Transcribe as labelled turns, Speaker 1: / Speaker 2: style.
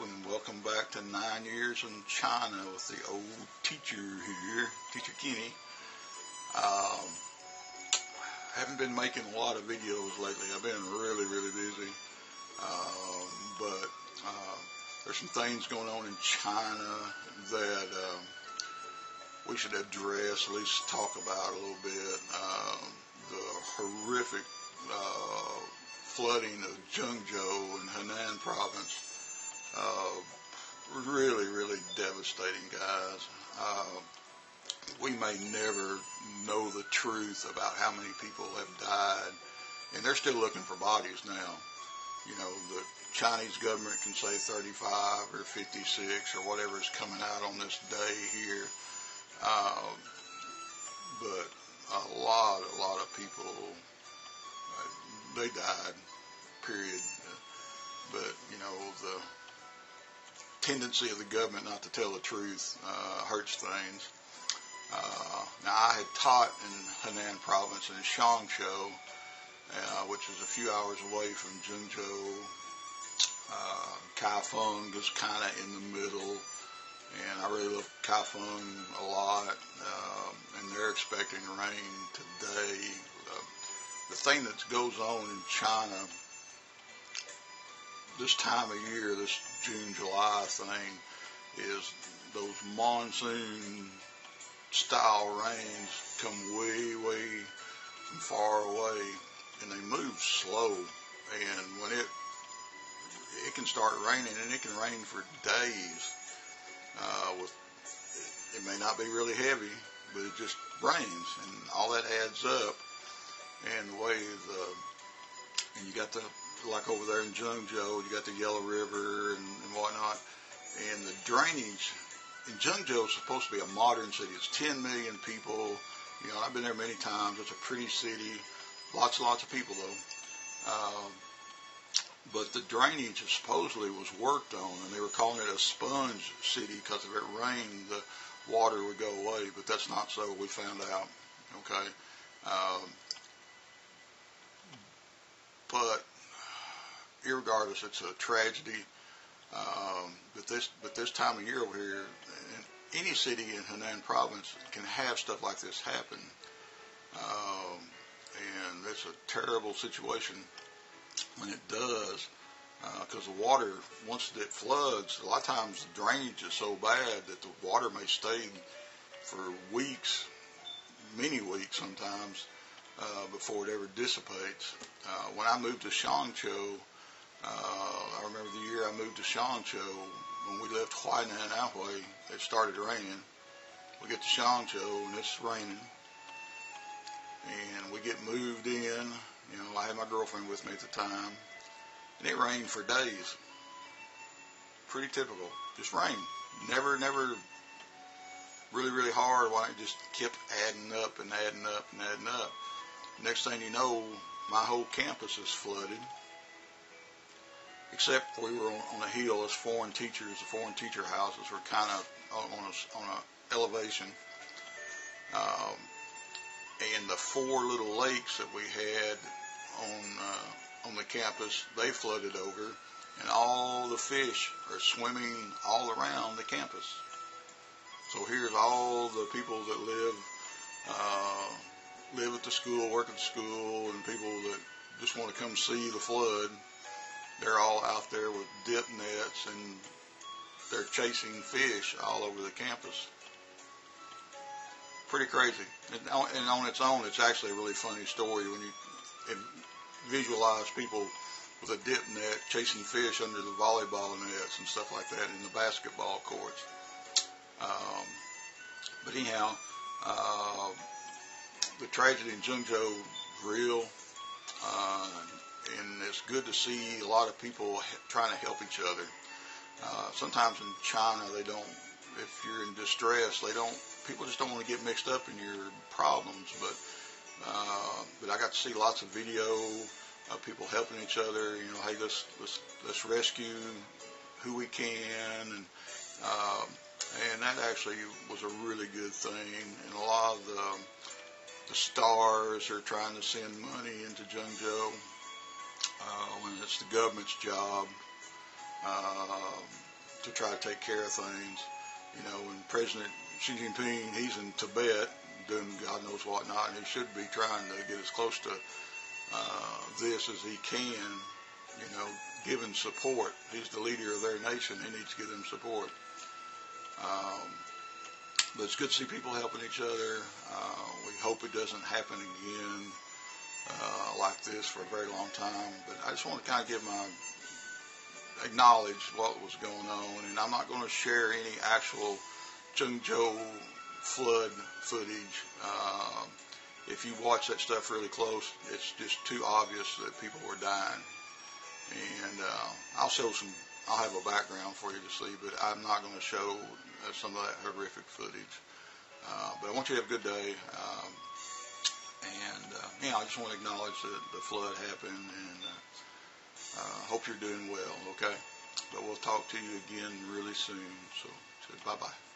Speaker 1: and welcome back to 9 Years in China with the old teacher here, Teacher Kenny. Haven't been making a lot of videos lately. I've been really busy, but there's some things going on in China that we should address, at least talk about a little bit. The horrific flooding of Zhengzhou in Henan province. Really devastating, guys. We may never know the truth about how many people have died, and they're still looking for bodies now. You know, the Chinese government can say 35 or 56 or whatever is coming out on this day here, but a lot of people, they died, period. But, you know, the tendency of the government not to tell the truth hurts things. Now, I had taught in Henan province in Zhengzhou, which is a few hours away from Zhengzhou. Kaifeng is kind of in the middle, and I really love Kaifeng a lot, and they're expecting rain today. The thing that goes on in China this time of year, this June, July thing, is those monsoon style rains come way from far away, and they move slow, and when it can start raining, and it can rain for days. It may not be really heavy, but it just rains, and all that adds up. And the way and you got like over there in Zhengzhou, you got the Yellow River and whatnot, and the drainage in Zhengzhou is supposed to be a modern city. It's 10 million people. You know, I've been there many times. It's a pretty city. Lots of people though. But the drainage supposedly was worked on, and they were calling it a sponge city because if it rained, the water would go away. But that's not so. We found out. Okay. But irregardless, it's a tragedy. But this time of year over here, in any city in Henan province can have stuff like this happen, and it's a terrible situation when it does, because the water, once it floods, a lot of times the drainage is so bad that the water may stay for weeks, many weeks sometimes, before it ever dissipates. When I moved to Zhengzhou, I remember the year I moved to Zhengzhou, when we left Huainan Anhui, it started raining. We get to Zhengzhou and it's raining, and we get moved in. You know, I had my girlfriend with me at the time, and it rained for days. Pretty typical. Just rain. Never really hard. Why it just kept adding up. Next thing you know, my whole campus is flooded. Except we were on a hill as foreign teachers. The foreign teacher houses were kind of on a elevation. And the 4 little lakes that we had on the campus, they flooded over, and all the fish are swimming all around the campus. So here's all the people that live at the school, work at the school, and people that just want to come see the flood. They're all out there with dip nets, and they're chasing fish all over the campus. Pretty crazy. And on its own, it's actually a really funny story when you visualize people with a dip net chasing fish under the volleyball nets and stuff like that in the basketball courts. But anyhow, the tragedy in Zhengzhou is real, and it's good to see a lot of people trying to help each other. Sometimes in China, they don't, if you're in distress, people just don't want to get mixed up in your problems, but I got to see lots of video of people helping each other. You know, hey, let's rescue who we can, and that actually was a really good thing. And a lot of the stars are trying to send money into Zhengzhou when it's the government's job. to try to take care of things. You know, and President Xi Jinping, he's in Tibet doing God knows what not, and he should be trying to get as close to this as he can, you know, giving support. He's the leader of their nation. He needs to give them support. But it's good to see people helping each other. We hope it doesn't happen again like this for a very long time. But I just want to kind of acknowledge what was going on. And I'm not going to share any actual Zhengzhou flood footage. If you watch that stuff really close, it's just too obvious that people were dying. And I'll have a background for you to see, but I'm not going to show some of that horrific footage. But I want you to have a good day. I just want to acknowledge that the flood happened, and hope you're doing well, okay? But we'll talk to you again really soon. So bye-bye.